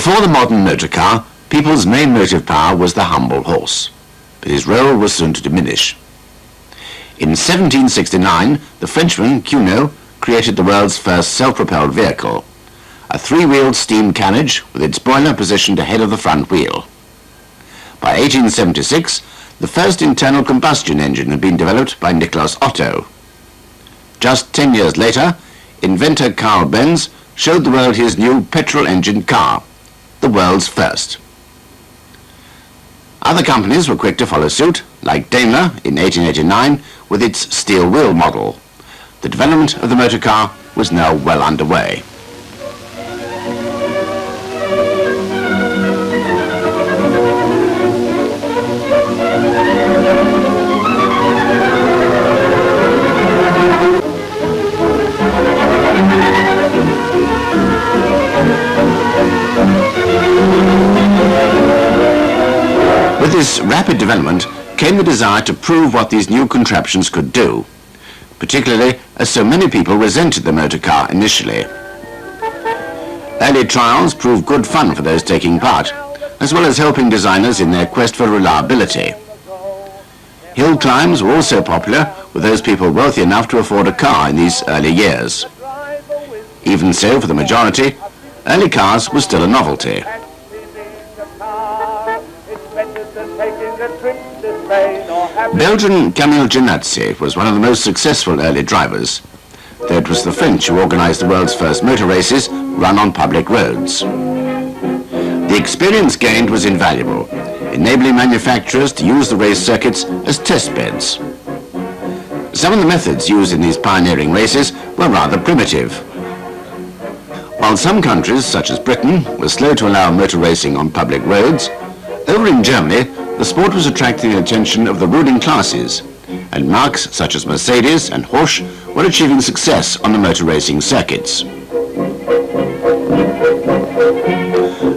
Before the modern motor car, people's main motive power was the humble horse, but his role was soon to diminish. In 1769, the Frenchman Cugnot created the world's first self-propelled vehicle, a three-wheeled steam carriage with its boiler positioned ahead of the front wheel. By 1876, the first internal combustion engine had been developed by Nicholas Otto. Just 10 years later, inventor Carl Benz showed the world his new petrol-engined car, the world's first. Other companies were quick to follow suit, like Daimler in 1889 with its steel wheel model. The development of the motor car was now well underway. With this rapid development came the desire to prove what these new contraptions could do, particularly as so many people resented the motor car initially. Early trials proved good fun for those taking part, as well as helping designers in their quest for reliability. Hill climbs were also popular with those people wealthy enough to afford a car in these early years. Even so, for the majority, early cars were still a novelty. Belgian Camille Janazzi was one of the most successful early drivers, though it was the French who organized the world's first motor races run on public roads. The experience gained was invaluable, enabling manufacturers to use the race circuits as test beds. Some of the methods used in these pioneering races were rather primitive. While some countries, such as Britain, were slow to allow motor racing on public roads, over in Germany, the sport was attracting the attention of the ruling classes, and marques such as Mercedes and Porsche were achieving success on the motor racing circuits.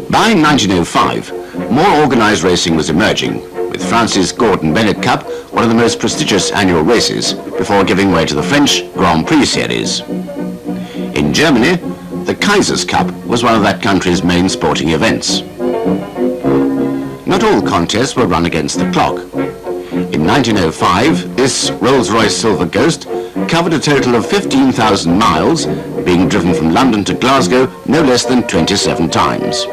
By 1905, more organized racing was emerging, with France's Gordon Bennett Cup one of the most prestigious annual races, before giving way to the French Grand Prix series. In Germany, the Kaiser's Cup was one of that country's main sporting events. Not all contests were run against the clock. In 1905, this Rolls-Royce Silver Ghost covered a total of 15,000 miles, being driven from London to Glasgow no less than 27 times.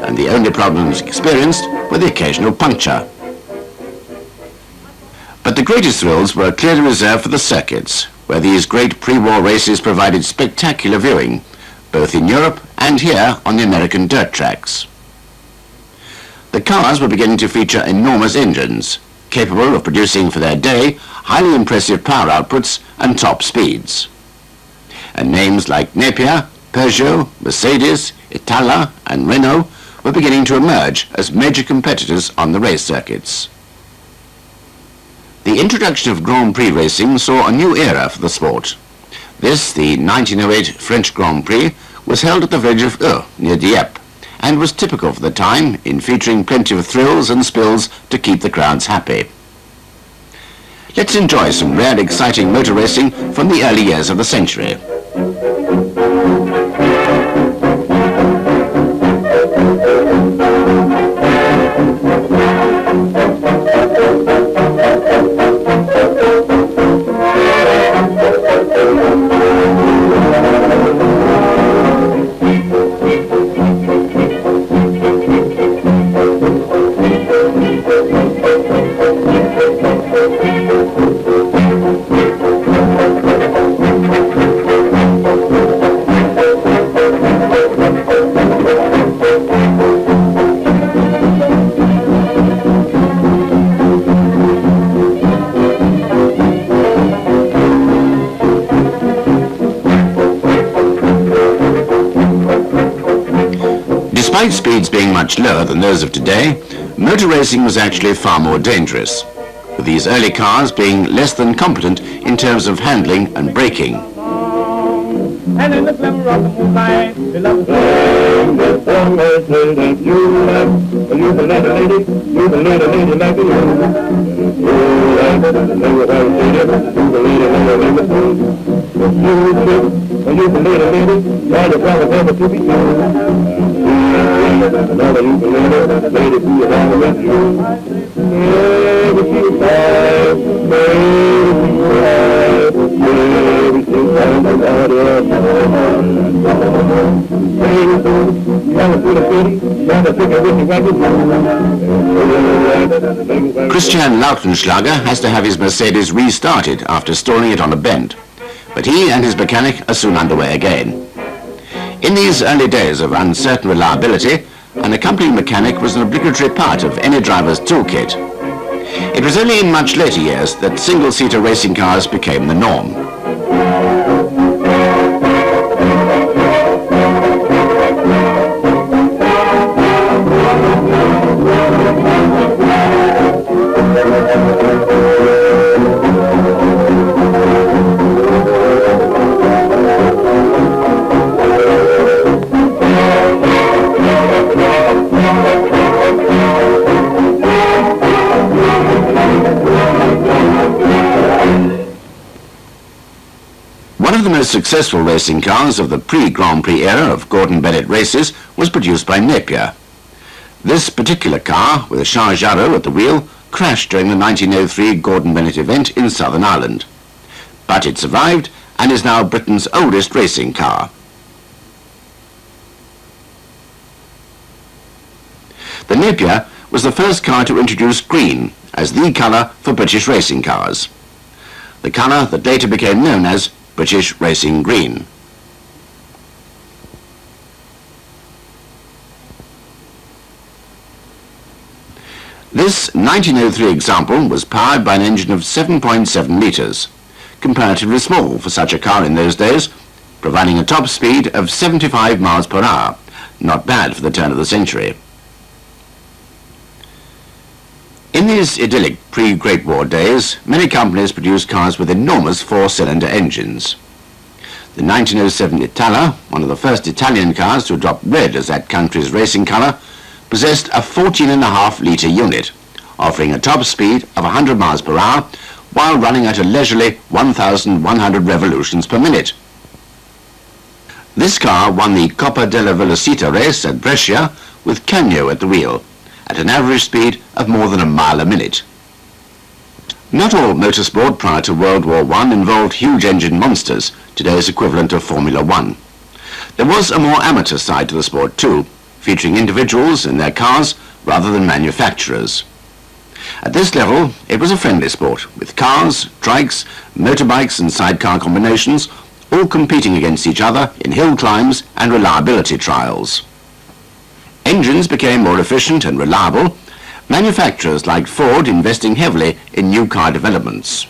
And the only problems experienced were the occasional puncture. But the greatest thrills were clearly reserved for the circuits, where these great pre-war races provided spectacular viewing, both in Europe and here on the American dirt tracks. The cars were beginning to feature enormous engines, capable of producing for their day highly impressive power outputs and top speeds. And names like Napier, Peugeot, Mercedes, Itala and Renault were beginning to emerge as major competitors on the race circuits. The introduction of Grand Prix racing saw a new era for the sport. This, the 1908 French Grand Prix, was held at the village of Eu, near Dieppe, and was typical for the time in featuring plenty of thrills and spills to keep the crowds happy. Let's enjoy some rare exciting motor racing from the early years of the century. Despite speeds being much lower than those of today, motor racing was actually far more dangerous, with these early cars being less than competent in terms of handling and braking. And in the glimmer of the moonlight, we love to sing this song that you love. You the little lady like you. You like the little lady, you the little lady. You the little lady, all the brothers ever to be yours. another ukulele, lady be along with you. Every single time, every single time I got it. Christian Lautenschlager has to have his Mercedes restarted after stalling it on a bend, but he and his mechanic are soon underway again. In these early days of uncertain reliability, an accompanying mechanic was an obligatory part of any driver's toolkit. It was only in much later years that single-seater racing cars became the norm. One of the most successful racing cars of the pre-Grand Prix era of Gordon Bennett races was produced by Napier. This particular car, with a Charles Jarreau at the wheel, crashed during the 1903 Gordon Bennett event in Southern Ireland. But it survived and is now Britain's oldest racing car. The Napier was the first car to introduce green as the colour for British racing cars. The colour that later became known as British Racing Green. This 1903 example was powered by an engine of 7.7 litres, comparatively small for such a car in those days, providing a top speed of 75 miles per hour, not bad for the turn of the century. In these idyllic pre-Great War days, many companies produced cars with enormous four-cylinder engines. The 1907 Itala, one of the first Italian cars to adopt red as that country's racing colour, possessed a 14.5-litre unit, offering a top speed of 100 miles per hour while running at a leisurely 1,100 revolutions per minute. This car won the Coppa della Velocità race at Brescia with Cagno at the wheel, at an average speed of more than a mile a minute. Not all motorsport prior to World War I involved huge engine monsters, today's equivalent of Formula One. There was a more amateur side to the sport too, featuring individuals in their cars rather than manufacturers. At this level, it was a friendly sport, with cars, trikes, motorbikes and sidecar combinations, all competing against each other in hill climbs and reliability trials. Engines became more efficient and reliable, manufacturers like Ford investing heavily in new car developments.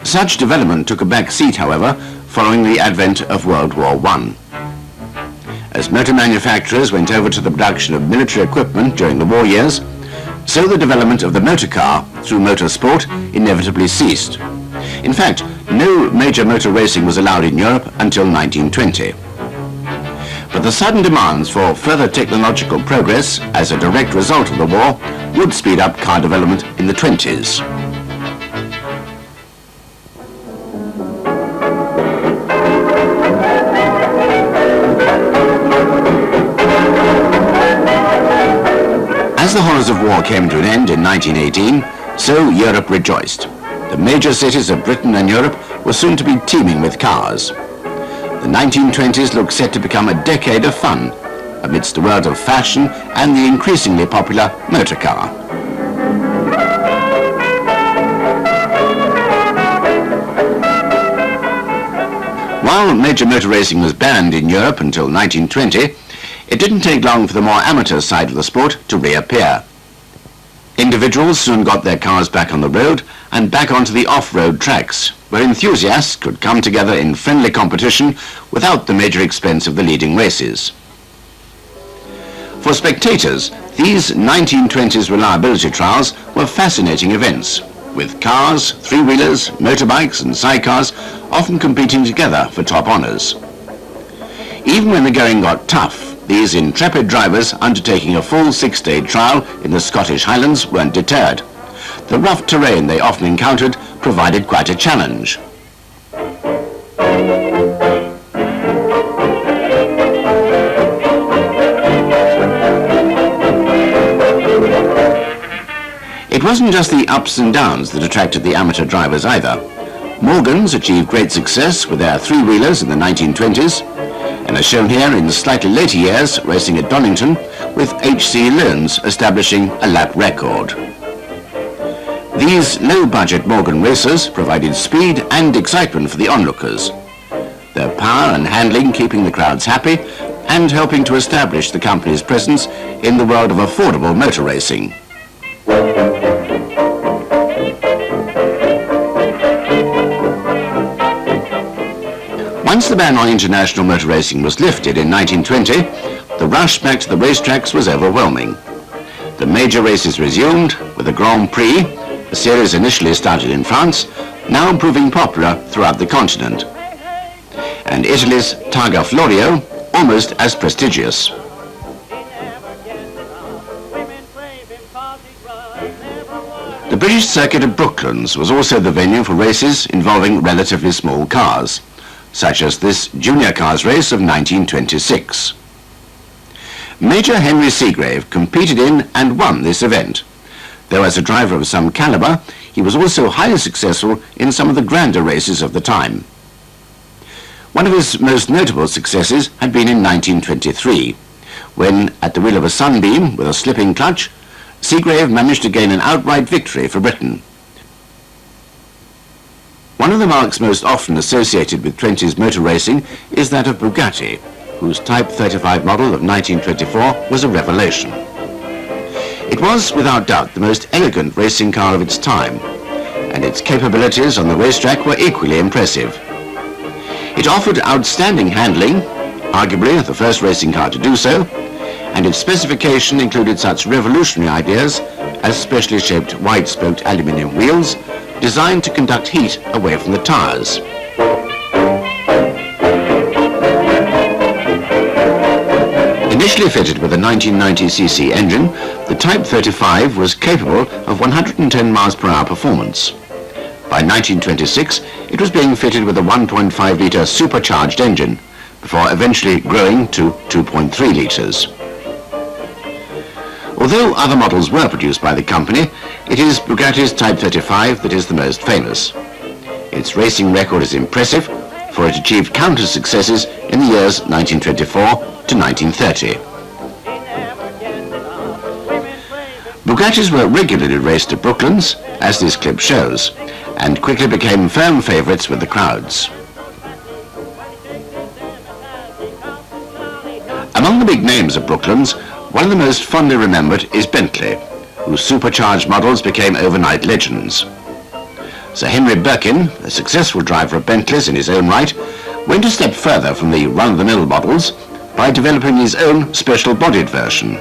Such development took a back seat, however, following the advent of World War I. As motor manufacturers went over to the production of military equipment during the war years, so the development of the motor car through motorsport inevitably ceased. In fact, no major motor racing was allowed in Europe until 1920. But the sudden demands for further technological progress as a direct result of the war would speed up car development in the 20s. As the horrors of war came to an end in 1918, so Europe rejoiced. The major cities of Britain and Europe were soon to be teeming with cars. The 1920s looked set to become a decade of fun, amidst the world of fashion and the increasingly popular motor car. While major motor racing was banned in Europe until 1920, it didn't take long for the more amateur side of the sport to reappear. Individuals soon got their cars back on the road and back onto the off-road tracks, where enthusiasts could come together in friendly competition without the major expense of the leading races. For spectators, these 1920s reliability trials were fascinating events, with cars, three-wheelers, motorbikes and sidecars often competing together for top honours. Even when the going got tough, these intrepid drivers undertaking a full six-day trial in the Scottish Highlands weren't deterred. The rough terrain they often encountered provided quite a challenge. It wasn't just the ups and downs that attracted the amateur drivers either. Morgans achieved great success with their three-wheelers in the 1920s, and as shown here in slightly later years, racing at Donington, with H.C. Loans establishing a lap record. These low-budget Morgan racers provided speed and excitement for the onlookers, their power and handling keeping the crowds happy and helping to establish the company's presence in the world of affordable motor racing. Once the ban on international motor racing was lifted in 1920, the rush back to the racetracks was overwhelming. The major races resumed, with the Grand Prix, a series initially started in France, now proving popular throughout the continent. And Italy's Targa Florio, almost as prestigious. The British circuit of Brooklands was also the venue for races involving relatively small cars, such as this Junior Cars race of 1926. Major Henry Seagrave competed in and won this event, though as a driver of some caliber, he was also highly successful in some of the grander races of the time. One of his most notable successes had been in 1923, when, at the wheel of a Sunbeam with a slipping clutch, Seagrave managed to gain an outright victory for Britain. One of the marks most often associated with 20s motor racing is that of Bugatti, whose Type 35 model of 1924 was a revelation. It was, without doubt, the most elegant racing car of its time, and its capabilities on the racetrack were equally impressive. It offered outstanding handling, arguably the first racing car to do so, and its specification included such revolutionary ideas as specially shaped wide-spoked aluminium wheels designed to conduct heat away from the tires. Initially fitted with a 1990cc engine, the Type 35 was capable of 110 miles per hour performance. By 1926, it was being fitted with a 1.5-litre supercharged engine, before eventually growing to 2.3 litres. Although other models were produced by the company, it is Bugatti's Type 35 that is the most famous. Its racing record is impressive, for it achieved countless successes in the years 1924 to 1930. Bugattis were regularly raced at Brooklands, as this clip shows, and quickly became firm favourites with the crowds. Among the big names of Brooklands, one of the most fondly remembered is Bentley, whose supercharged models became overnight legends. Sir Henry Birkin, a successful driver of Bentleys in his own right, went a step further from the run-of-the-mill models by developing his own special-bodied version.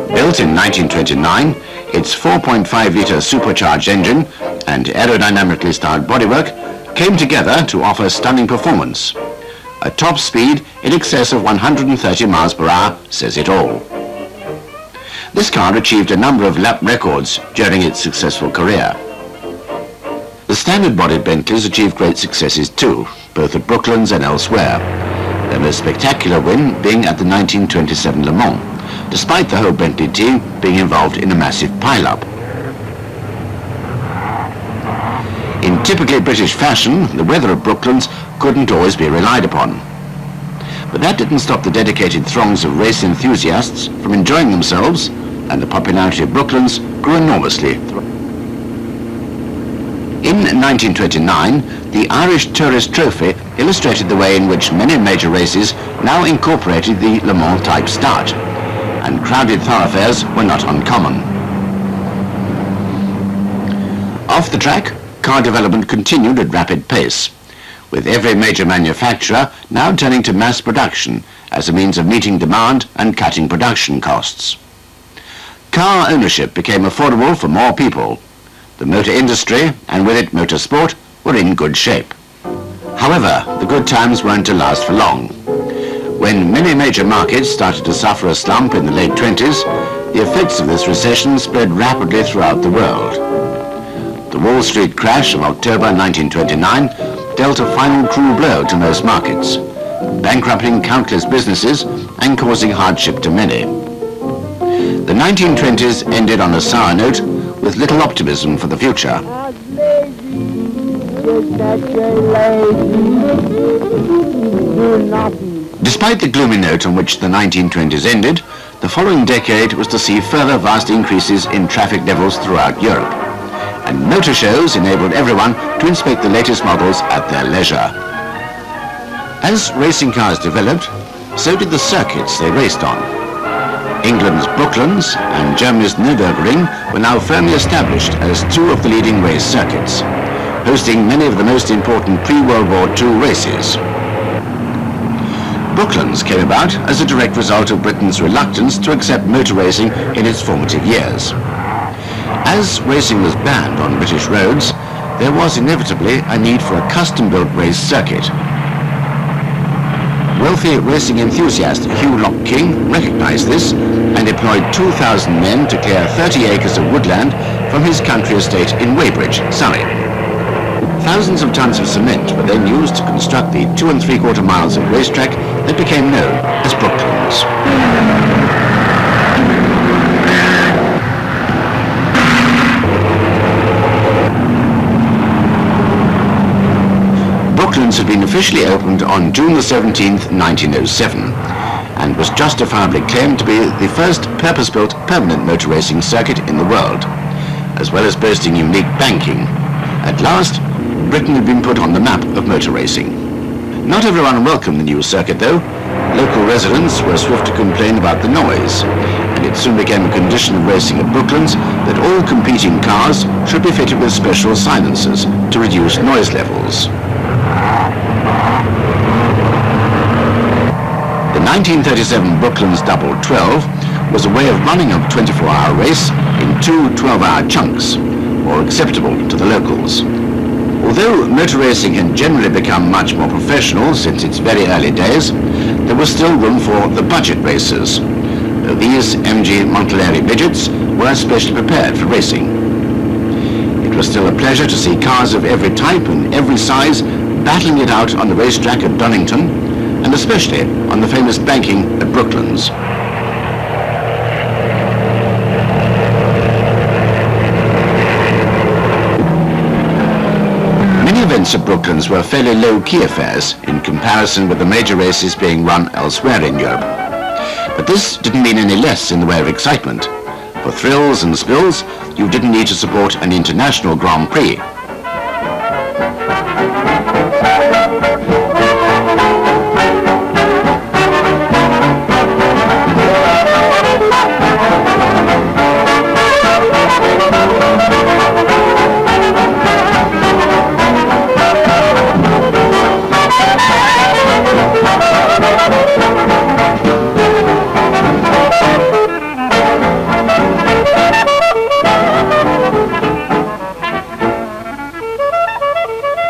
Built in 1929, its 4.5-litre supercharged engine and aerodynamically styled bodywork came together to offer stunning performance. A top speed in excess of 130 miles per hour says it all. This car achieved a number of lap records during its successful career. The standard-bodied Bentleys achieved great successes too, both at Brooklands and elsewhere, their most spectacular win being at the 1927 Le Mans, despite the whole Bentley team being involved in a massive pile-up. In typically British fashion, the weather of Brooklands couldn't always be relied upon. But that didn't stop the dedicated throngs of race enthusiasts from enjoying themselves, and the popularity of Brooklands grew enormously. In 1929, the Irish Tourist Trophy illustrated the way in which many major races now incorporated the Le Mans type start, and crowded thoroughfares were not uncommon. Off the track, car development continued at rapid pace, with every major manufacturer now turning to mass production as a means of meeting demand and cutting production costs. Car ownership became affordable for more people. The motor industry, and with it motorsport, were in good shape. However, the good times weren't to last for long. When many major markets started to suffer a slump in the late 20s, the effects of this recession spread rapidly throughout the world. The Wall Street crash of October 1929 dealt a final cruel blow to most markets, bankrupting countless businesses and causing hardship to many. The 1920s ended on a sour note with little optimism for the future. Despite the gloomy note on which the 1920s ended, the following decade was to see further vast increases in traffic levels throughout Europe, and motor shows enabled everyone to inspect the latest models at their leisure. As racing cars developed, so did the circuits they raced on. England's Brooklands and Germany's Nürburgring were now firmly established as two of the leading race circuits, hosting many of the most important pre-World War II races. Brooklands came about as a direct result of Britain's reluctance to accept motor racing in its formative years. As racing was banned on British roads, there was inevitably a need for a custom-built race circuit. Wealthy racing enthusiast Hugh Lock King recognized this and employed 2,000 men to clear 30 acres of woodland from his country estate in Weybridge, Surrey. Thousands of tons of cement were then used to construct the 2 3/4 miles of racetrack that became known as Brooklands. Brooklands had been officially opened on June the 17th, 1907, and was justifiably claimed to be the first purpose-built permanent motor racing circuit in the world, as well as boasting unique banking. At last, Britain had been put on the map of motor racing. Not everyone welcomed the new circuit though. Local residents were swift to complain about the noise, and it soon became a condition of racing at Brooklands that all competing cars should be fitted with special silencers to reduce noise levels. The 1937 Brooklands Double 12 was a way of running a 24-hour race in two 12-hour chunks, more acceptable to the locals. Although motor racing had generally become much more professional since its very early days, there was still room for the budget racers. These MG Monteleri midgets were specially prepared for racing. It was still a pleasure to see cars of every type and every size battling it out on the racetrack at Donington, and especially on the famous banking at Brooklands. Many events at Brooklands were fairly low-key affairs in comparison with the major races being run elsewhere in Europe. But this didn't mean any less in the way of excitement. For thrills and spills, you didn't need to support an international Grand Prix.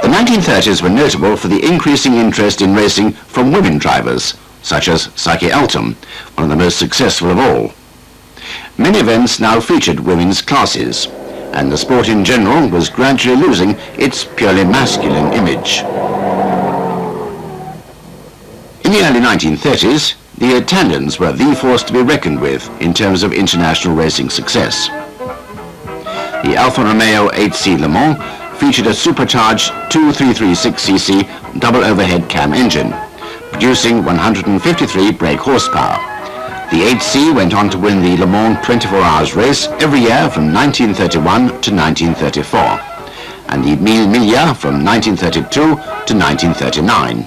The 1930s were notable for the increasing interest in racing from women drivers, such as Psyche Altum, one of the most successful of all. Many events now featured women's classes, and the sport in general was gradually losing its purely masculine image. In the early 1930s, the Italians were the force to be reckoned with in terms of international racing success. The Alfa Romeo 8C Le Mans featured a supercharged 2336cc double overhead cam engine, producing 153 brake horsepower. The 8C went on to win the Le Mans 24 Hours race every year from 1931 to 1934, and the Mille Miglia from 1932 to 1939.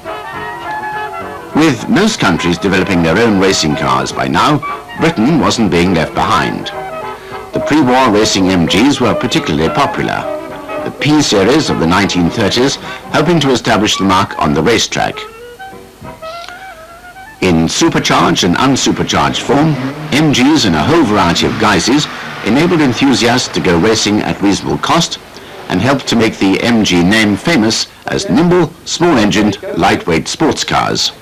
With most countries developing their own racing cars by now, Britain wasn't being left behind. The pre-war racing MGs were particularly popular, the P-series of the 1930s helping to establish the mark on the racetrack. In supercharged and unsupercharged form, MGs in a whole variety of guises enabled enthusiasts to go racing at reasonable cost and helped to make the MG name famous as nimble, small-engined, lightweight sports cars.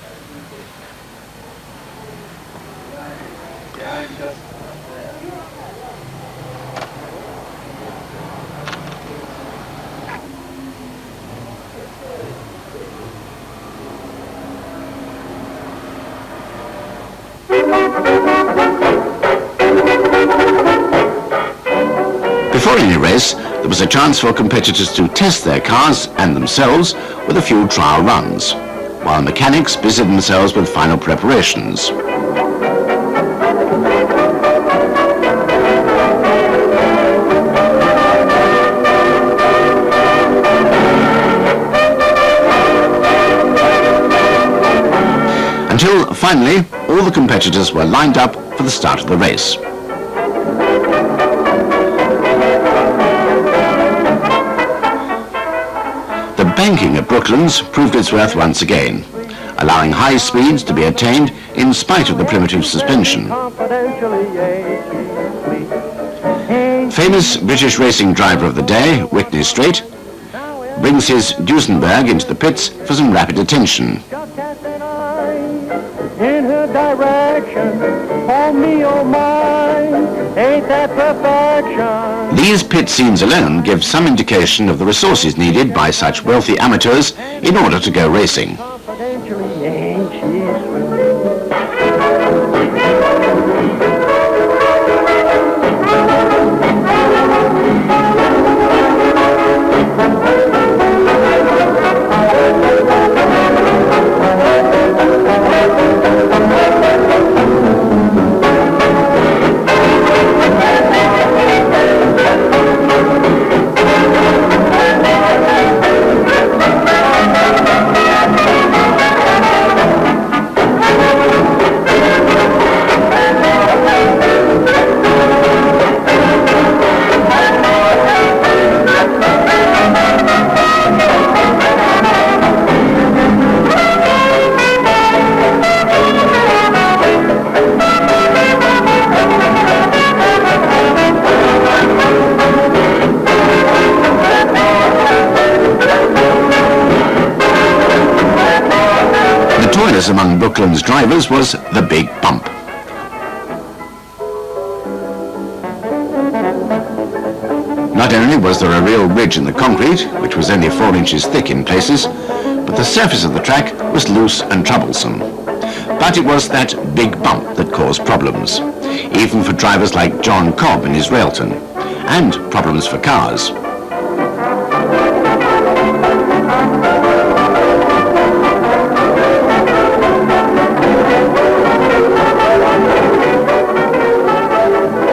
Before any race, there was a chance for competitors to test their cars and themselves with a few trial runs, while mechanics busied themselves with final preparations. Until finally, all the competitors were lined up for the start of the race. The banking at Brooklands proved its worth once again, allowing high speeds to be attained in spite of the primitive suspension. Famous British racing driver of the day, Whitney Straight, brings his Duesenberg into the pits for some rapid attention. In her direction, oh me, oh mine, ain't that perfection? These pit scenes alone give some indication of the resources needed by such wealthy amateurs in order to go racing. Confidentially, ain't she sweet? Among Brooklands drivers was the Big Bump. Not only was there a real ridge in the concrete, which was only 4 inches thick in places, but the surface of the track was loose and troublesome. But it was that Big Bump that caused problems, even for drivers like John Cobb in his Railton, and problems for cars.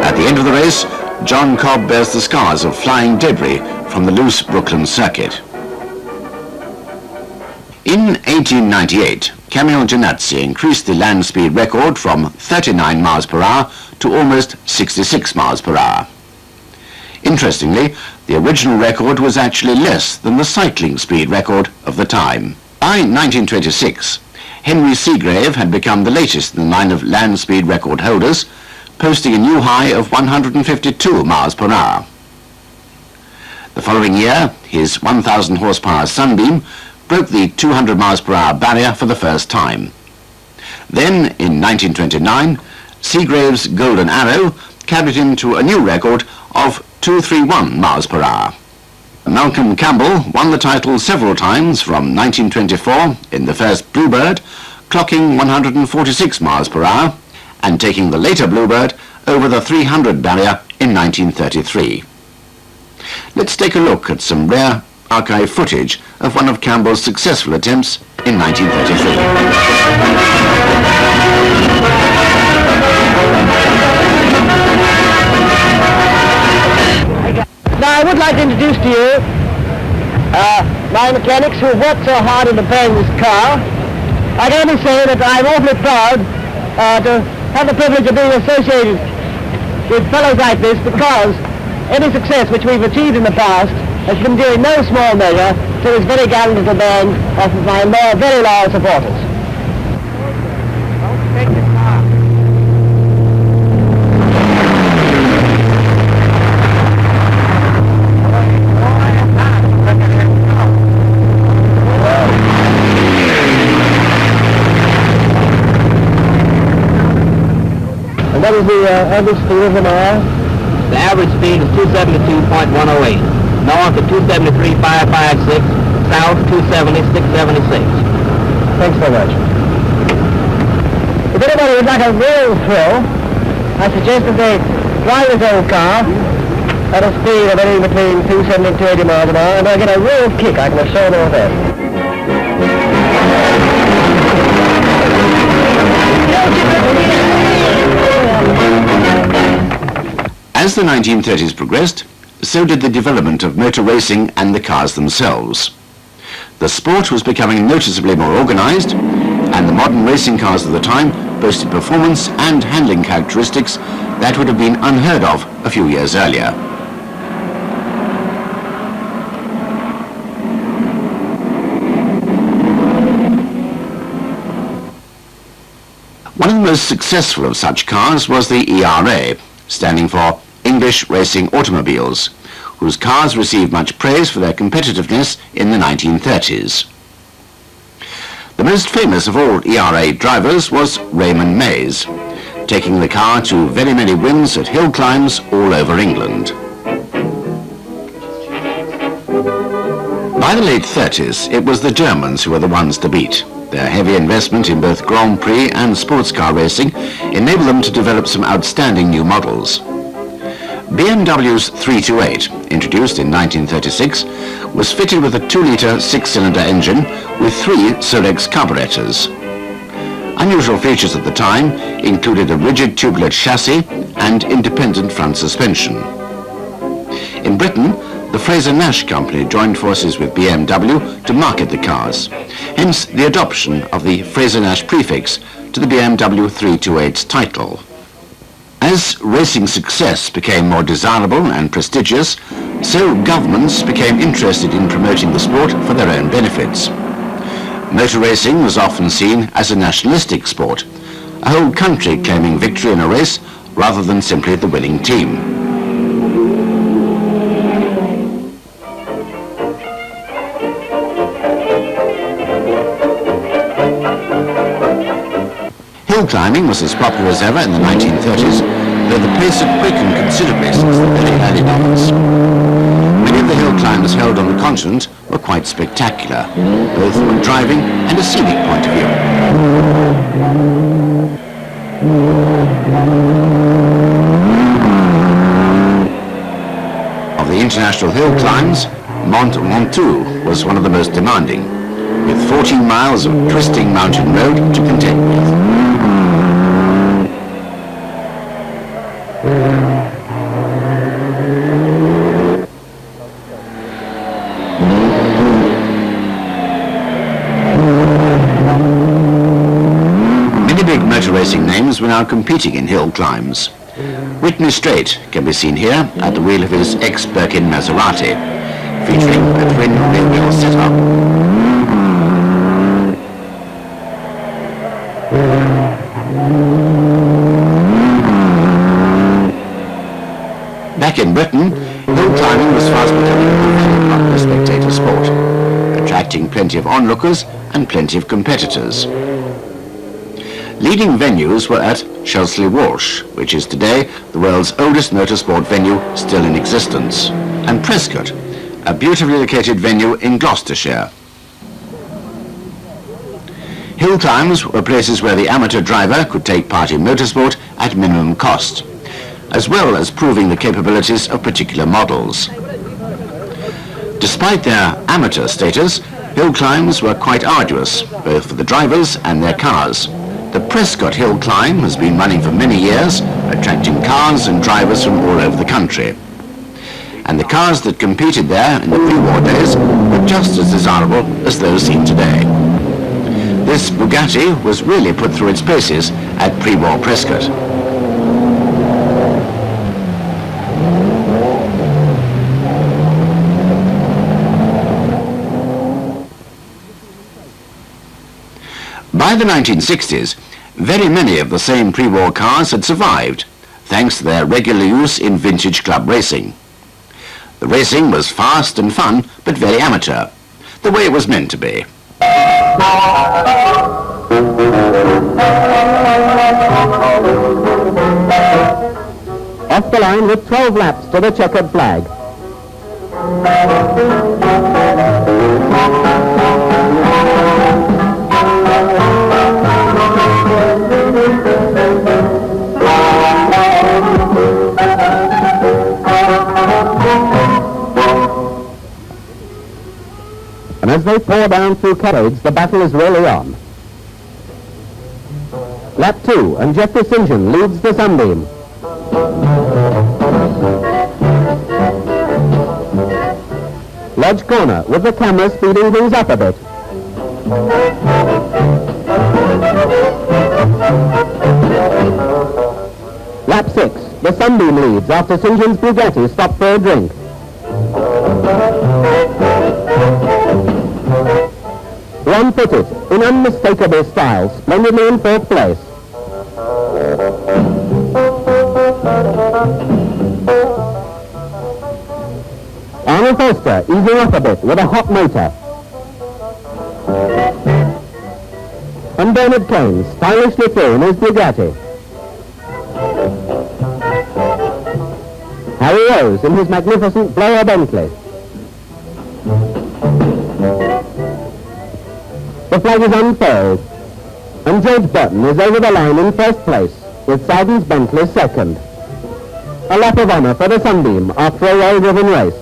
At the end of the race, John Cobb bears the scars of flying debris from the loose Brooklands circuit. In 1898, Camille Janazzi increased the land speed record from 39 miles per hour to almost 66 miles per hour. Interestingly, the original record was actually less than the cycling speed record of the time. By 1926, Henry Seagrave had become the latest in the line of land speed record holders, posting a new high of 152 miles per hour. The following year, his 1,000 horsepower Sunbeam broke the 200 miles per hour barrier for the first time. Then, in 1929, Seagrave's Golden Arrow carried him to a new record of 231 miles per hour. Malcolm Campbell won the title several times from 1924 in the first Bluebird, clocking 146 miles per hour, and taking the later Bluebird over the 300 barrier in 1933. Let's take a look at some rare archive footage of one of Campbell's successful attempts in 1933. Now I would like to introduce to you my mechanics who worked so hard in preparing this car. I can only say that I'm awfully proud to have the privilege of being associated with fellows like this, because any success which we've achieved in the past has been due in no small measure to this very gallant little band of my very loyal supporters. And what is the average speed of an hour? The average speed is 272.108. North to 273.556, south 270.676. Thanks so much. If anybody would like a real thrill, I suggest that they drive this old car at a speed of anything between 270 and 280 miles an hour, and I get a real kick, I can assure you of that. As the 1930s progressed, so did the development of motor racing and the cars themselves. The sport was becoming noticeably more organized, and the modern racing cars of the time boasted performance and handling characteristics that would have been unheard of a few years earlier. One of the most successful of such cars was the ERA, standing for English Racing Automobiles, whose cars received much praise for their competitiveness in the 1930s. The most famous of all ERA drivers was Raymond Mays, taking the car to very many wins at hill climbs all over England. By the late 30s, it was the Germans who were the ones to beat. Their heavy investment in both Grand Prix and sports car racing enabled them to develop some outstanding new models. BMW's 328, introduced in 1936, was fitted with a 2-litre 6-cylinder engine with 3 Solex carburetors. Unusual features at the time included a rigid tubular chassis and independent front suspension. In Britain, the Frazer-Nash Company joined forces with BMW to market the cars, hence the adoption of the Frazer-Nash prefix to the BMW 328's title. As racing success became more desirable and prestigious, so governments became interested in promoting the sport for their own benefits. Motor racing was often seen as a nationalistic sport, a whole country claiming victory in a race rather than simply the winning team. Hill climbing was as popular as ever in the 1930s, though the pace had quickened considerably since the very early days. Many of the hill climbs held on the continent were quite spectacular, both from a driving and a scenic point of view. Of the international hill climbs, Mont Ventoux was one of the most demanding, with 14 miles of twisting mountain road to contend with. Many big motor racing names were now competing in hill climbs. Whitney Straight can be seen here at the wheel of his ex-Birkin Maserati, featuring a twin rear wheel setup. Back in Britain, hill climbing was fast becoming a very popular spectator sport, attracting plenty of onlookers and plenty of competitors. Leading venues were at Chesley Walsh, which is today the world's oldest motorsport venue still in existence, and Prescott, a beautifully located venue in Gloucestershire. Hill climbs were places where the amateur driver could take part in motorsport at minimum cost, as well as proving the capabilities of particular models. Despite their amateur status, hill climbs were quite arduous, both for the drivers and their cars. The Prescott Hill Climb has been running for many years, attracting cars and drivers from all over the country. And the cars that competed there in the pre-war days were just as desirable as those seen today. This Bugatti was really put through its paces at pre-war Prescott. By the 1960s, very many of the same pre-war cars had survived, thanks to their regular use in vintage club racing. The racing was fast and fun, but very amateur, the way it was meant to be. Off the line with 12 laps to the checkered flag. they pour down through carriage, the battle is really on. Lap 2, and Geoffrey St. John leads the Sunbeam. Lodge Corner, with the camera speeding things up a bit. Lap 6, the Sunbeam leads after St. John's Bugatti stopped for a drink. Ron Pittett, in unmistakable style, splendidly in 4th place. Arnold Foster easing up a bit with a hot motor. And Bernard Kane stylishly through in his Bugatti. Harry Rose in his magnificent Blower Bentley. The flag is unfurled, and George Button is over the line in 1st place, with Sargent's Bentley 2nd. A lap of honour for the Sunbeam after a well-driven race.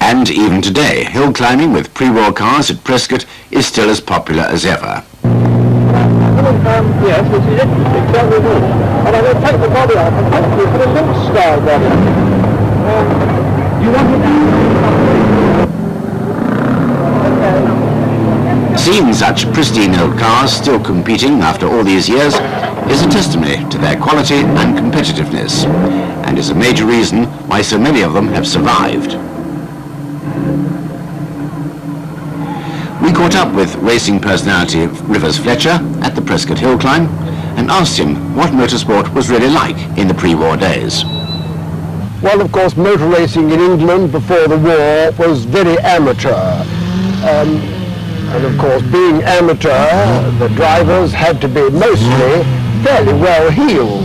And even today, hill climbing with pre-war cars at Prescott is still as popular as ever. Yes, this is interesting, certainly is. And I'm going to take the body off and hopefully put a Lynch style body. You want it? Seeing such pristine old cars still competing after all these years is a testimony to their quality and competitiveness, and is a major reason why so many of them have survived. We caught up with racing personality Rivers Fletcher at the Prescott Hill Climb and asked him what motorsport was really like in the pre-war days. Well, of course, motor racing in England before the war was very amateur. And of course, being amateur, the drivers had to be mostly fairly well heeled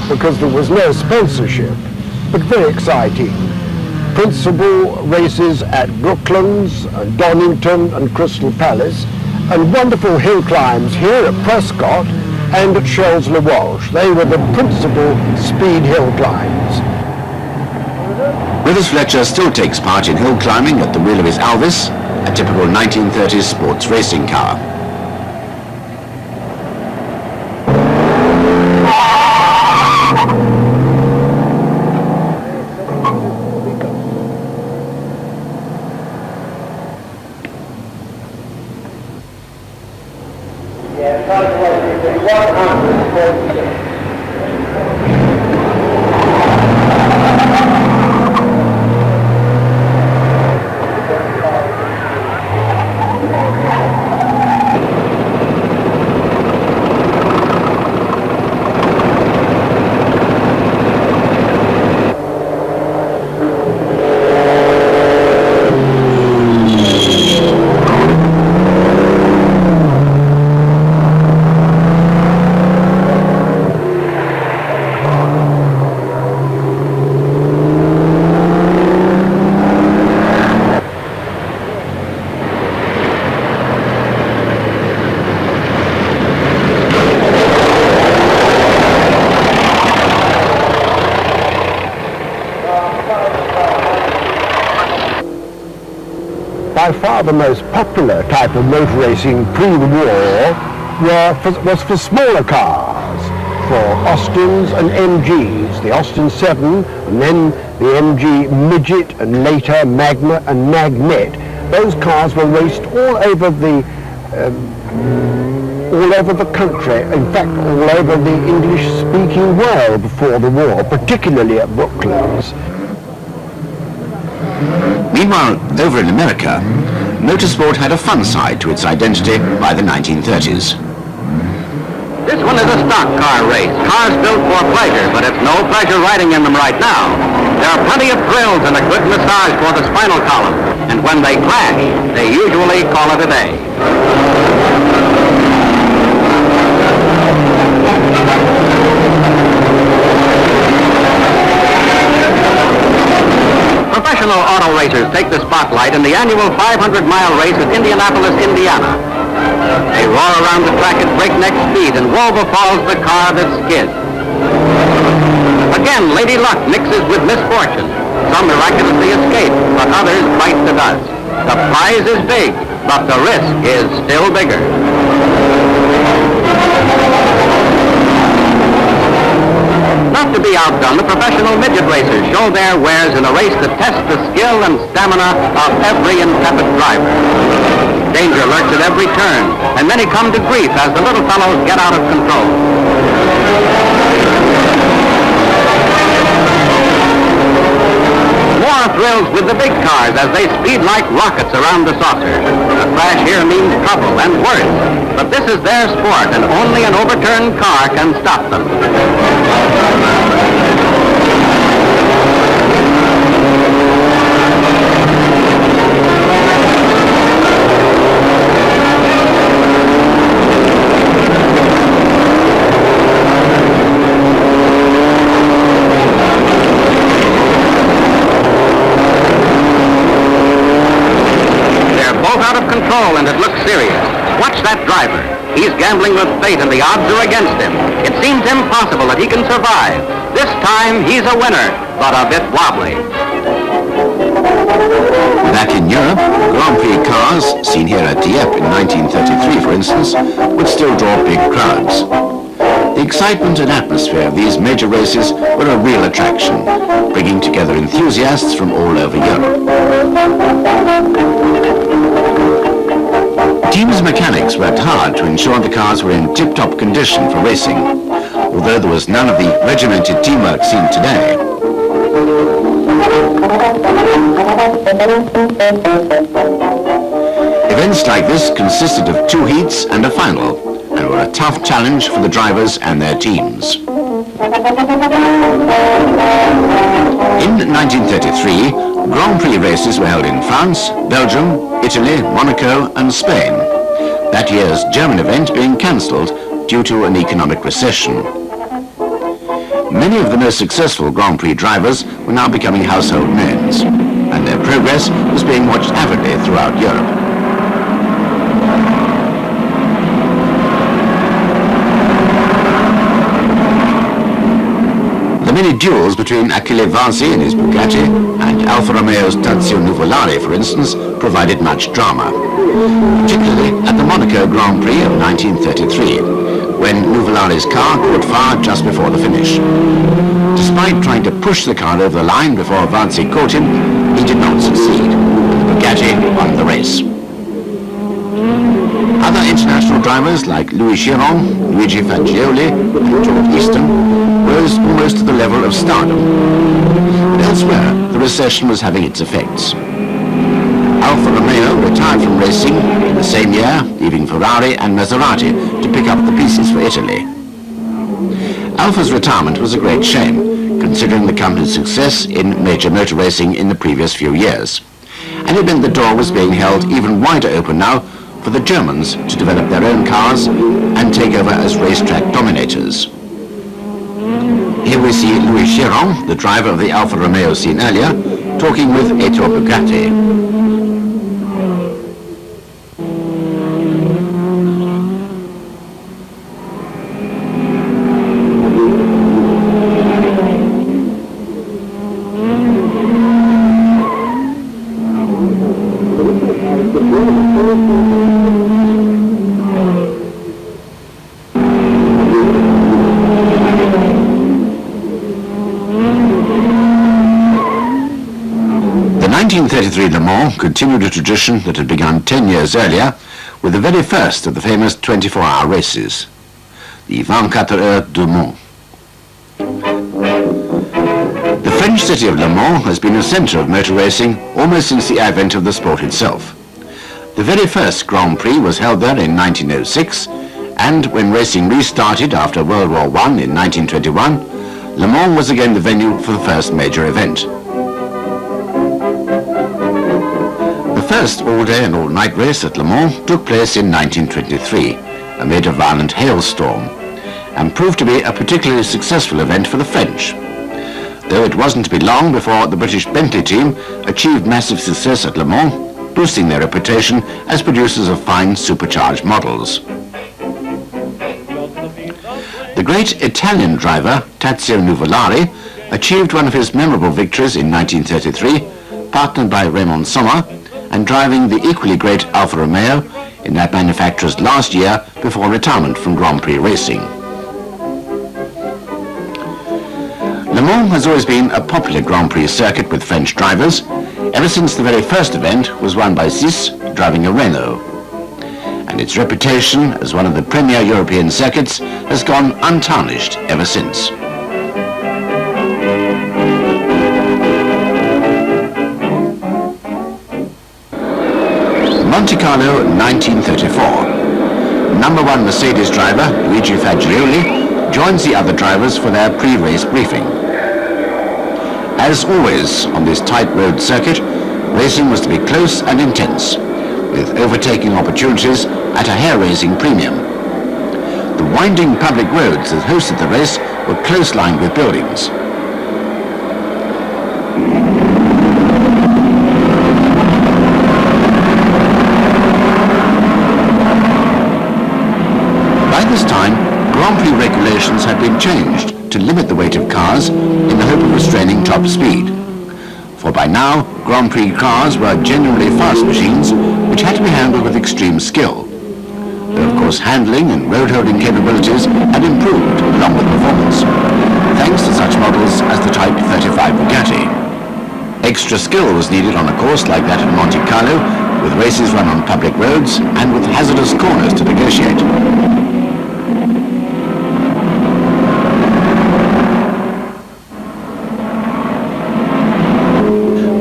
because there was no sponsorship, but very exciting. Principal races at Brooklands and Donington and Crystal Palace, and wonderful hill climbs here at Prescott and at Shells-le-Walsh. They were the principal speed hill climbs. Rivers Fletcher still takes part in hill climbing at the wheel of his Alvis, a typical 1930s sports racing car. By far the most popular type of motor racing pre-war was for smaller cars, for Austins and MGs, the Austin 7 and then the MG Midget and later Magna and Magnet. Those cars were raced all over the country, in fact all over the English-speaking world before the war, particularly at Brooklands. Meanwhile, over in America, motorsport had a fun side to its identity by the 1930s. This one is a stock car race. Cars built for pleasure, but it's no pleasure riding in them right now. There are plenty of thrills and a good massage for the spinal column. And when they crash, they usually call it a day. Professional auto racers take the spotlight in the annual 500-mile race at Indianapolis, Indiana. They roar around the track at breakneck speed, and woe befalls the car that skids. Again, Lady Luck mixes with misfortune. Some miraculously escape, but others bite the dust. The prize is big, but the risk is still bigger. Not to be outdone, the professional midget racers show their wares in a race that tests the skill and stamina of every intrepid driver. Danger lurks at every turn, and many come to grief as the little fellows get out of control. More thrills with the big cars as they speed like rockets around the saucer. A crash here means trouble and worse, but this is their sport, and only an overturned car can stop them. And it looks serious. Watch that driver. He's gambling with fate and the odds are against him. It seems impossible that he can survive. This time he's a winner, but a bit wobbly. Back in Europe, Grand Prix cars, seen here at Dieppe in 1933 for instance, would still draw big crowds. The excitement and atmosphere of these major races were a real attraction, bringing together enthusiasts from all over Europe. Teams' mechanics worked hard to ensure the cars were in tip-top condition for racing, although there was none of the regimented teamwork seen today. Events like this consisted of 2 heats and a final, and were a tough challenge for the drivers and their teams. In 1933, Grand Prix races were held in France, Belgium, Italy, Monaco and Spain. That year's German event being cancelled due to an economic recession. Many of the most successful Grand Prix drivers were now becoming household names, and their progress was being watched avidly throughout Europe. The many duels between Achille Vanzi and his Bugatti and Alfa Romeo's Tazio Nuvolari, for instance, provided much drama, particularly at the Monaco Grand Prix of 1933, when Nuvolari's car caught fire just before the finish. Despite trying to push the car over the line before Vanzi caught him, he did not succeed. The Bugatti won the race. Other international drivers like Louis Chiron, Luigi Fagioli and George Easton rose almost to the level of stardom. But elsewhere, the recession was having its effects. Alfa Romeo retired from racing in the same year, leaving Ferrari and Maserati to pick up the pieces for Italy. Alfa's retirement was a great shame, considering the company's success in major motor racing in the previous few years. And it meant the door was being held even wider open now for the Germans to develop their own cars and take over as racetrack dominators. Here we see Louis Chiron, the driver of the Alfa Romeo seen earlier, talking with Ettore Bugatti. The 1933 Le Mans continued a tradition that had begun 10 years earlier with the very first of the famous 24-hour races, the 24 Heures du Mans. The French city of Le Mans has been a centre of motor racing almost since the advent of the sport itself. The very first Grand Prix was held there in 1906, and when racing restarted after World War I in 1921, Le Mans was again the venue for the first major event. The first all-day and all-night race at Le Mans took place in 1923 amid a violent hailstorm and proved to be a particularly successful event for the French. Though it wasn't to be long before the British Bentley team achieved massive success at Le Mans, boosting their reputation as producers of fine supercharged models. The great Italian driver Tazio Nuvolari achieved one of his memorable victories in 1933, partnered by Raymond Sommer, and driving the equally great Alfa Romeo in that manufacturer's last year before retirement from Grand Prix racing. Le Mans has always been a popular Grand Prix circuit with French drivers, ever since the very first event was won by Sis, driving a Renault. And its reputation as one of the premier European circuits has gone untarnished ever since. Monte Carlo 1934. Number 1 Mercedes driver Luigi Fagioli joins the other drivers for their pre-race briefing. As always on this tight road circuit, racing was to be close and intense, with overtaking opportunities at a hair-raising premium. The winding public roads that hosted the race were close-lined with buildings. By this time, Grand Prix regulations had been changed to limit the weight of cars in the hope of restraining top speed. For by now, Grand Prix cars were genuinely fast machines which had to be handled with extreme skill. Though of course handling and road-holding capabilities had improved along with performance, thanks to such models as the Type 35 Bugatti. Extra skill was needed on a course like that at Monte Carlo, with races run on public roads and with hazardous corners to negotiate.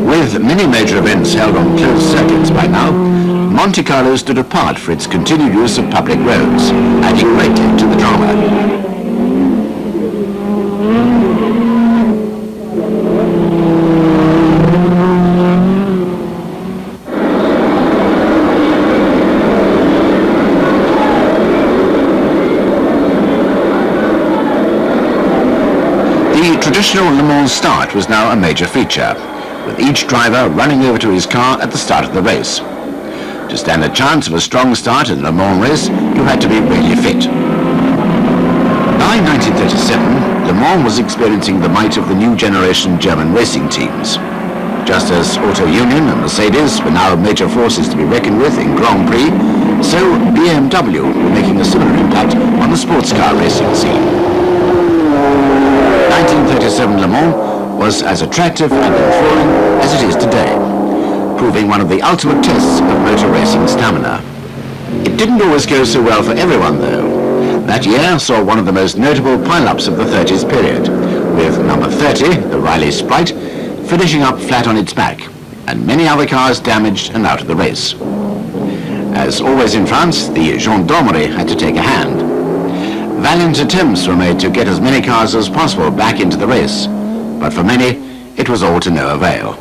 With many major events held on closed circuits by now, Monte Carlo stood apart for its continued use of public roads, adding greatly to the drama. The traditional Le Mans start was now a major feature, with each driver running over to his car at the start of the race. To stand a chance of a strong start in a Le Mans race, you had to be really fit. By 1937, Le Mans was experiencing the might of the new generation German racing teams. Just as Auto Union and Mercedes were now major forces to be reckoned with in Grand Prix, so BMW were making a similar impact on the sports car racing scene. 1937 Le Mans was as attractive and enthralling as it is today, proving one of the ultimate tests of motor racing stamina. It didn't always go so well for everyone though. That year saw one of the most notable pile-ups of the 30s period, with number 30, the Riley Sprite, finishing up flat on its back, and many other cars damaged and out of the race. As always in France, the gendarmerie had to take a hand. Valiant attempts were made to get as many cars as possible back into the race, but for many, it was all to no avail.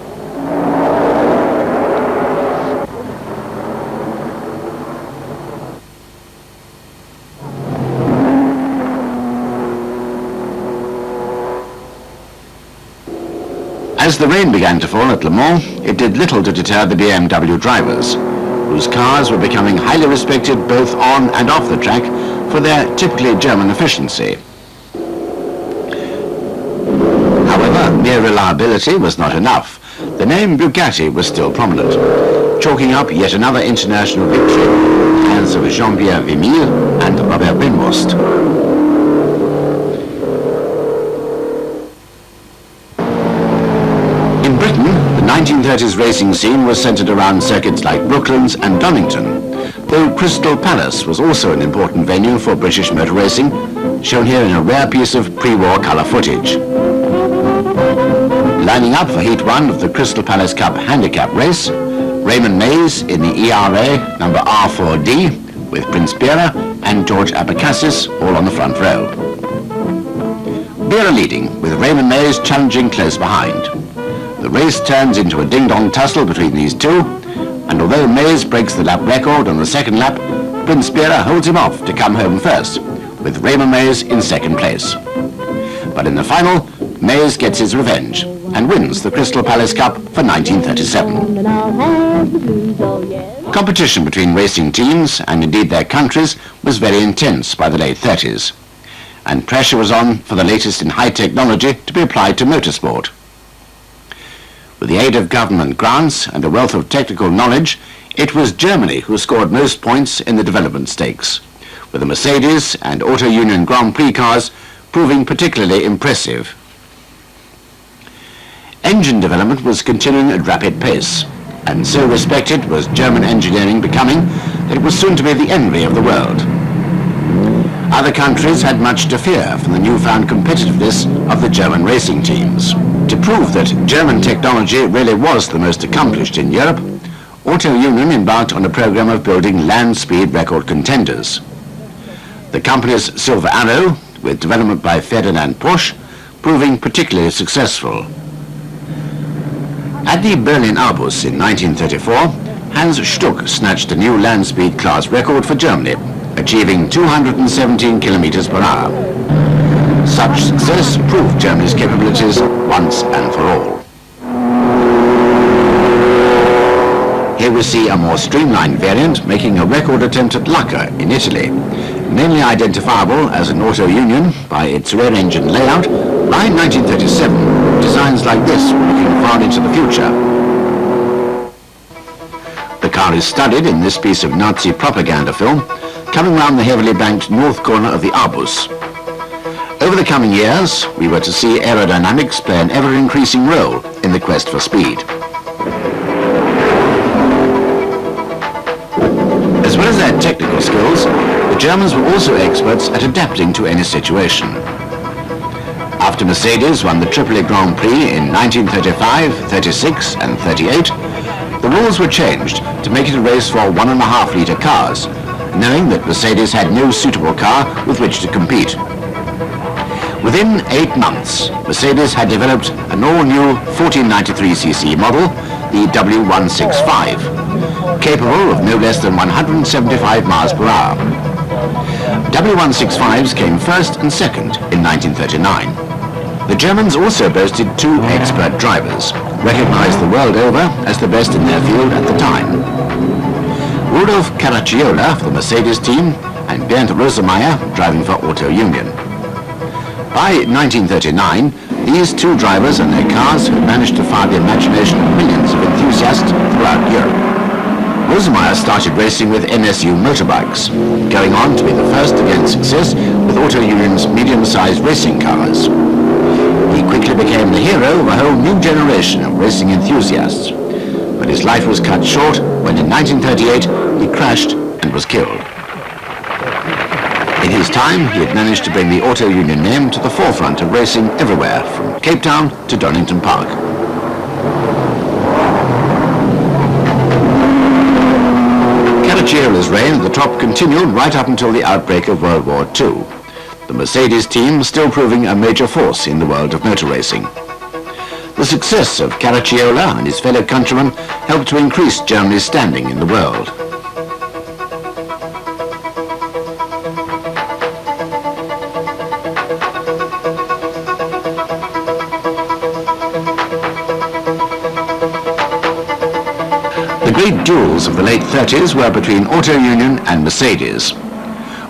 As the rain began to fall at Le Mans, it did little to deter the BMW drivers, whose cars were becoming highly respected both on and off the track for their typically German efficiency. However, mere reliability was not enough. The name Bugatti was still prominent, chalking up yet another international victory in the hands of Jean-Pierre Vimille and Robert Benmost. In Britain, the 1930s racing scene was centered around circuits like Brooklands and Donington, though Crystal Palace was also an important venue for British motor racing, shown here in a rare piece of pre-war colour footage. Lining up for Heat 1 of the Crystal Palace Cup handicap race, Raymond Mays in the ERA number R4D, with Prince Bira and George Abecassis all on the front row. Spearer leading, with Raymond Mays challenging close behind. The race turns into a ding-dong tussle between these two, and although Mays breaks the lap record on the second lap, Prince Spearer holds him off to come home first, with Raymond Mays in second place. But in the final, Mays gets his revenge and wins the Crystal Palace Cup for 1937. Competition between racing teams, and indeed their countries, was very intense by the late 30s, and pressure was on for the latest in high technology to be applied to motorsport. With the aid of government grants and a wealth of technical knowledge, it was Germany who scored most points in the development stakes, with the Mercedes and Auto Union Grand Prix cars proving particularly impressive. Engine development was continuing at rapid pace, and so respected was German engineering becoming that it was soon to be the envy of the world. Other countries had much to fear from the newfound competitiveness of the German racing teams. To prove that German technology really was the most accomplished in Europe, Auto Union embarked on a program of building land speed record contenders. The company's Silver Arrow, with development by Ferdinand Porsche, proving particularly successful. At the Berlin Aubus in 1934, Hans Stuck snatched a new land speed class record for Germany, achieving 217 kilometers per hour. Such success proved Germany's capabilities once and for all. Here we see a more streamlined variant making a record attempt at Lucca in Italy, mainly identifiable as an Auto Union by its rear engine layout. By 1937, designs like this were looking far into the future. The car is studied in this piece of Nazi propaganda film, coming round the heavily banked north corner of the Aubus. Over the coming years, we were to see aerodynamics play an ever-increasing role in the quest for speed. As well as their technical skills, the Germans were also experts at adapting to any situation. After Mercedes won the Tripoli Grand Prix in 1935, 36 and 38, the rules were changed to make it a race for 1.5-litre cars, knowing that Mercedes had no suitable car with which to compete. Within 8 months, Mercedes had developed an all-new 1493cc model, the W165, capable of no less than 175 miles per hour. W165s came first and second in 1939. The Germans also boasted 2 expert drivers, recognized the world over as the best in their field at the time. Rudolf Caracciola for the Mercedes team and Bernd Rosemeyer driving for Auto Union. By 1939, these 2 drivers and their cars had managed to fire the imagination of millions of enthusiasts throughout Europe. Rosemeyer started racing with NSU motorbikes, going on to be the first to gain success with Auto Union's medium-sized racing cars. He quickly became the hero of a whole new generation of racing enthusiasts, but his life was cut short when in 1938 he crashed and was killed. In his time, he had managed to bring the Auto Union name to the forefront of racing everywhere, from Cape Town to Donington Park. Caracciola's reign at the top continued right up until the outbreak of World War II. The Mercedes team still proving a major force in the world of motor racing. The success of Caracciola and his fellow countrymen helped to increase Germany's standing in the world. The great duels of the late 30s were between Auto Union and Mercedes.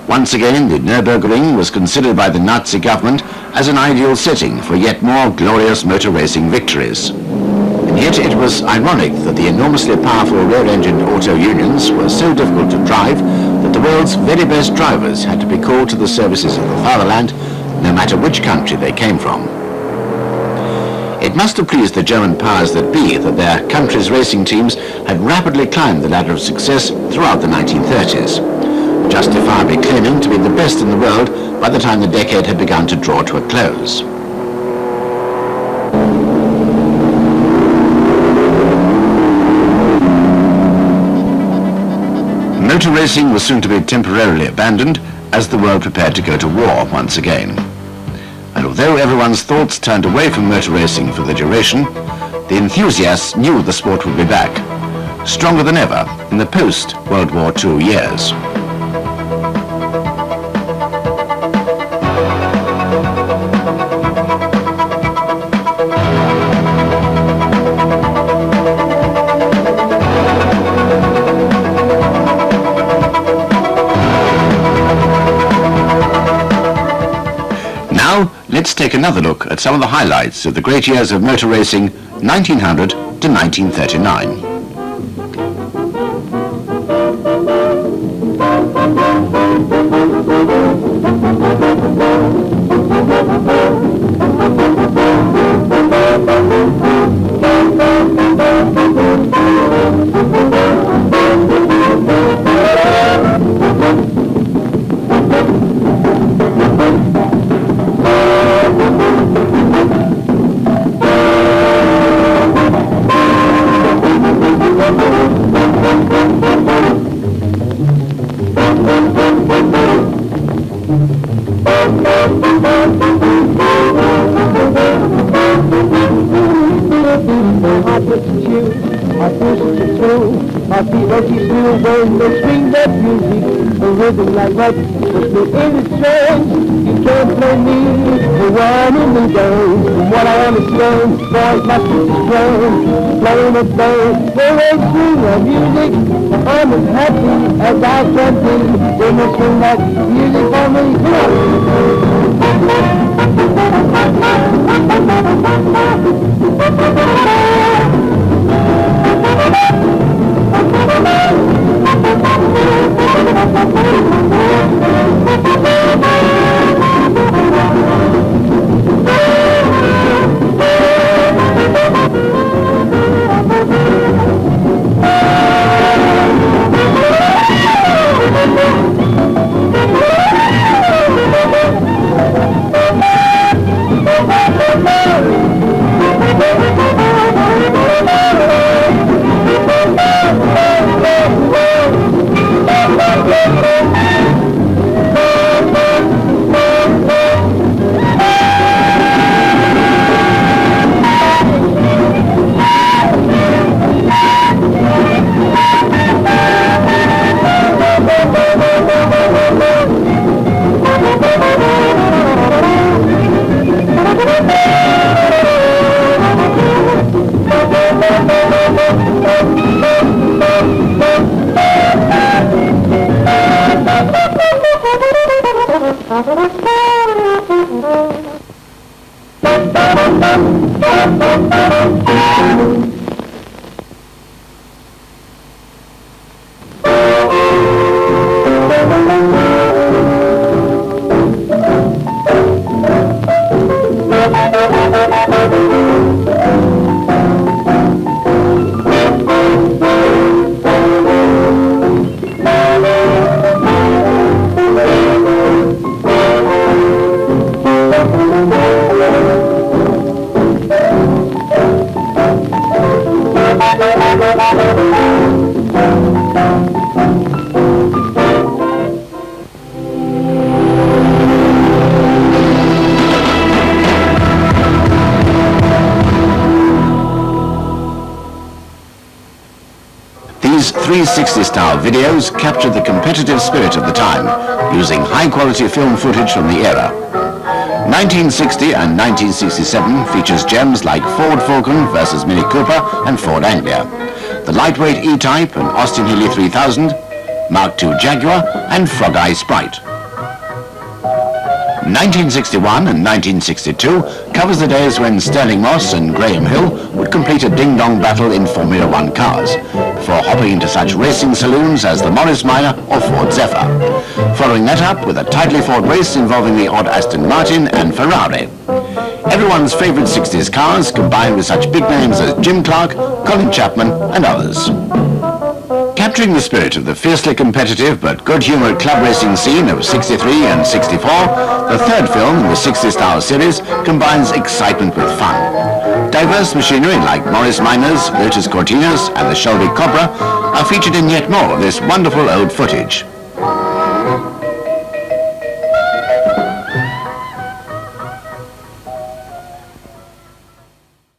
Once again, the Nürburgring was considered by the Nazi government as an ideal setting for yet more glorious motor racing victories. And yet it was ironic that the enormously powerful rear-engined Auto Unions were so difficult to drive that the world's very best drivers had to be called to the services of the fatherland, no matter which country they came from. It must have pleased the German powers that be that their country's racing teams had rapidly climbed the ladder of success throughout the 1930s, justifiably claiming to be the best in the world by the time the decade had begun to draw to a close. Motor racing was soon to be temporarily abandoned as the world prepared to go to war once again. And although everyone's thoughts turned away from motor racing for the duration, the enthusiasts knew the sport would be back, stronger than ever in the post-World War II years. Now, let's take another look at some of the highlights of the great years of motor racing, 1900 to 1939. My feet like you still when they swing that music, a rhythm like that puts me in its trance. You can't play me the one in the dance. From what I understand, boys my feet is strong, playing a band. They ain't swing that music, I'm as happy as I can be. They must swing that music for me. Come on! These 360-style videos captured the competitive spirit of the time, using high-quality film footage from the era. 1960 and 1967 features gems like Ford Falcon versus Mini Cooper and Ford Anglia, the lightweight E-Type and Austin Healey 3000, Mark II Jaguar and Frog Eye Sprite. 1961 and 1962 covers the days when Sterling Moss and Graham Hill would complete a ding-dong battle in Formula One cars, before hopping into such racing saloons as the Morris Minor or Ford Zephyr, following that up with a tightly fought race involving the odd Aston Martin and Ferrari. Everyone's favourite 60s cars combined with such big names as Jim Clark, Colin Chapman and others. Capturing the spirit of the fiercely competitive but good-humoured club racing scene of 63 and 64, the third film in the 60-style series combines excitement with fun. Diverse machinery like Morris Minors, Lotus Cortinas and the Shelby Cobra are featured in yet more of this wonderful old footage.